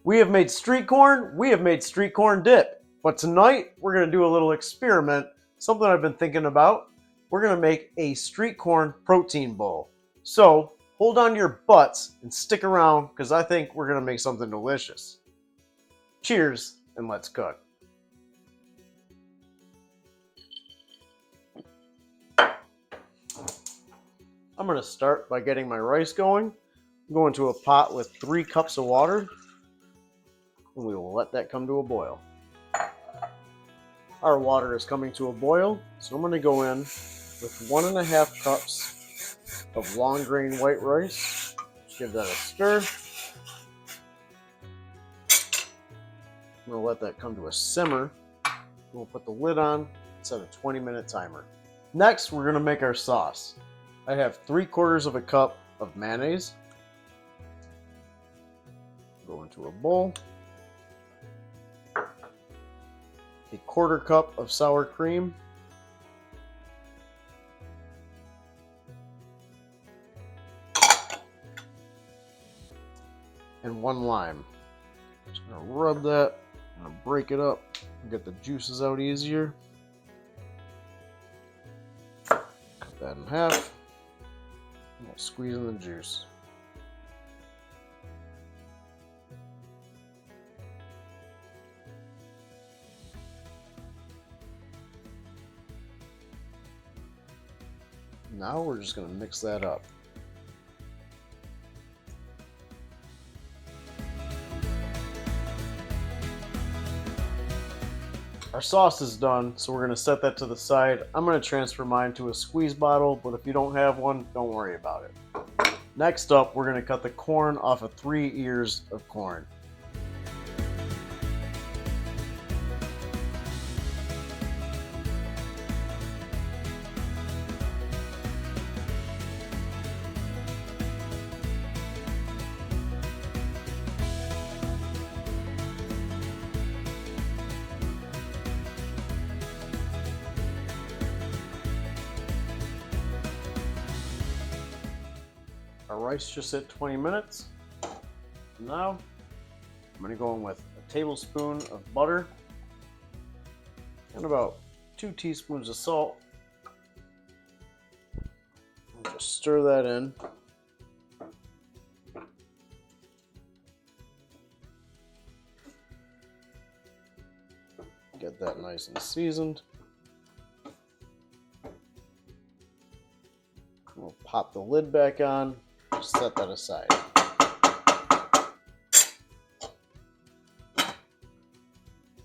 We have made street corn, we have made street corn dip. But tonight, we're going to do a little experiment, something I've been thinking about. We're going to make a street corn protein bowl. So, hold on to your butts and stick around because I think we're going to make something delicious. Cheers, and let's cook. I'm going to start by getting my rice going. I'm going to a pot with 3 cups of water, and we will let that come to a boil. Our water is coming to a boil, so I'm going to go in with 1.5 cups of long grain white rice. Just give that a stir. I'm going to let that come to a simmer. We'll put the lid on, set a 20-minute timer. Next, we're going to make our sauce. I have 3/4 of a cup of mayonnaise. Go into a bowl. A 1/4 cup of sour cream. And 1 lime. Just gonna rub that, I'm gonna break it up and get the juices out easier. Cut that in half. And we'll squeeze in the juice. Now we're just going to mix that up. Our sauce is done, so we're going to set that to the side. I'm going to transfer mine to a squeeze bottle, but if you don't have one, don't worry about it. Next up, we're going to cut the corn off of 3 ears of corn. Our rice just hit 20 minutes. Now, I'm going to go in with a tablespoon of butter and about 2 teaspoons of salt. And just stir that in. Get that nice and seasoned. We'll pop the lid back on. Set that aside.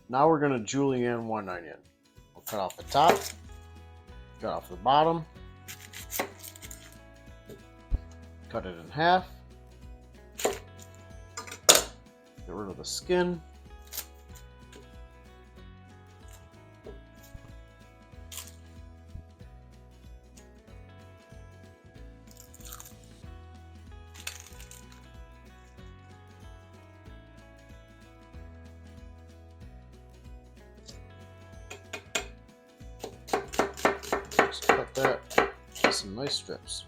Now we're going to julienne 1 onion. We'll cut off the top, cut off the bottom, cut it in half, get rid of the skin. Cut that into some nice strips.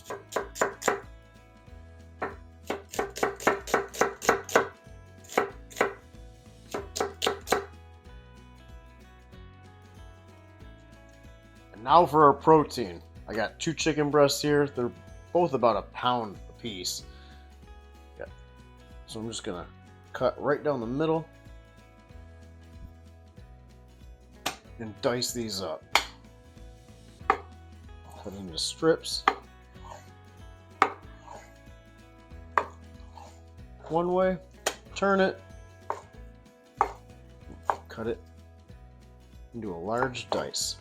And now for our protein. I got 2 chicken breasts here. They're both about 1 pound a piece. So I'm just gonna cut right down the middle and dice these up. Cut into strips. One way, turn it, cut it into a large dice.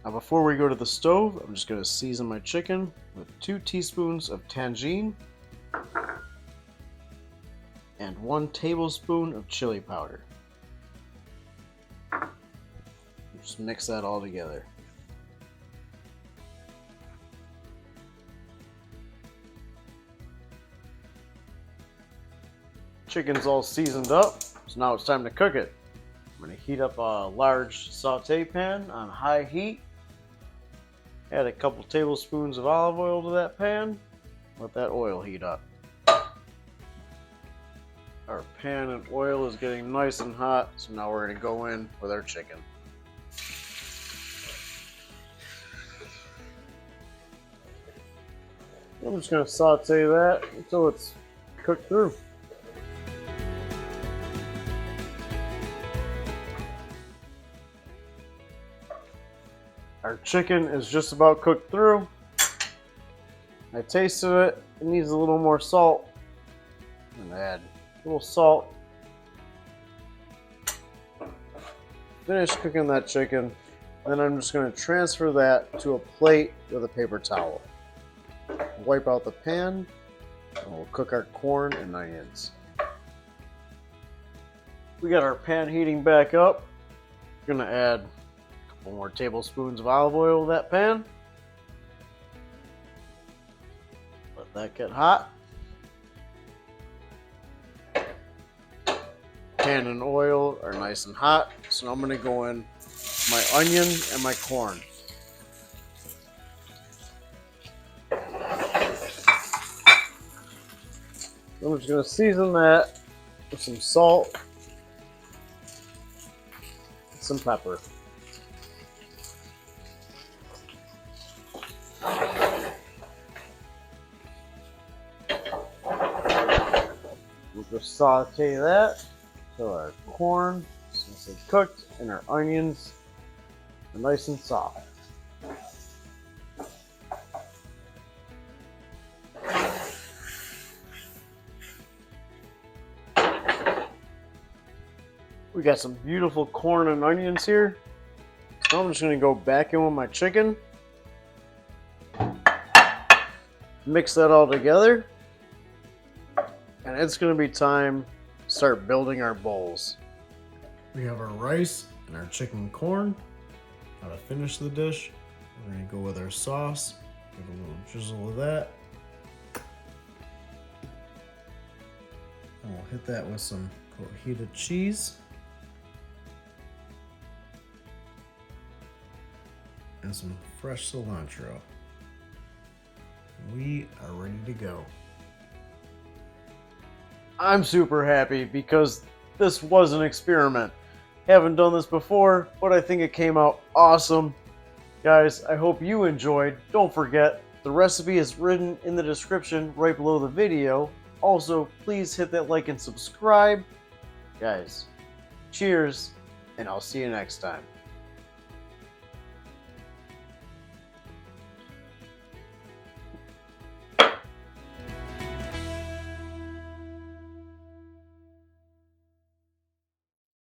Now before we go to the stove, I'm just going to season my chicken with 2 teaspoons of Tajin and 1 tablespoon of chili powder. Just mix that all together. Chicken's all seasoned up, so now it's time to cook it. I'm going to heat up a large saute pan on high heat. Add a couple tablespoons of olive oil to that pan. Let that oil heat up. Our pan and oil is getting nice and hot, so now we're going to go in with our chicken. I'm just going to saute that until it's cooked through. Our chicken is just about cooked through. I tasted it. It needs a little more salt. I'm gonna add a little salt. Finish cooking that chicken. Then I'm just going to transfer that to a plate with a paper towel. Wipe out the pan, and we'll cook our corn and onions. We got our pan heating back up. We're going to add a couple more tablespoons of olive oil to that pan. Let that get hot. Pan and oil are nice and hot, so now I'm going to go in my onion and my corn. I'm just going to season that with some salt and some pepper. We'll just saute that until our corn is nicely cooked and our onions are nice and soft. We got some beautiful corn and onions here. So I'm just going to go back in with my chicken. Mix that all together. And it's going to be time to start building our bowls. We have our rice and our chicken and corn. How to finish the dish. We're going to go with our sauce. Give a little drizzle of that. And we'll hit that with some Cojita cheese. And some fresh cilantro. We are ready to go. I'm super happy because this was an experiment. Haven't done this before, but I think it came out awesome. Guys, I hope you enjoyed. Don't forget, the recipe is written in the description right below the video. Also, please hit that like and subscribe. Guys, cheers, and I'll see you next time.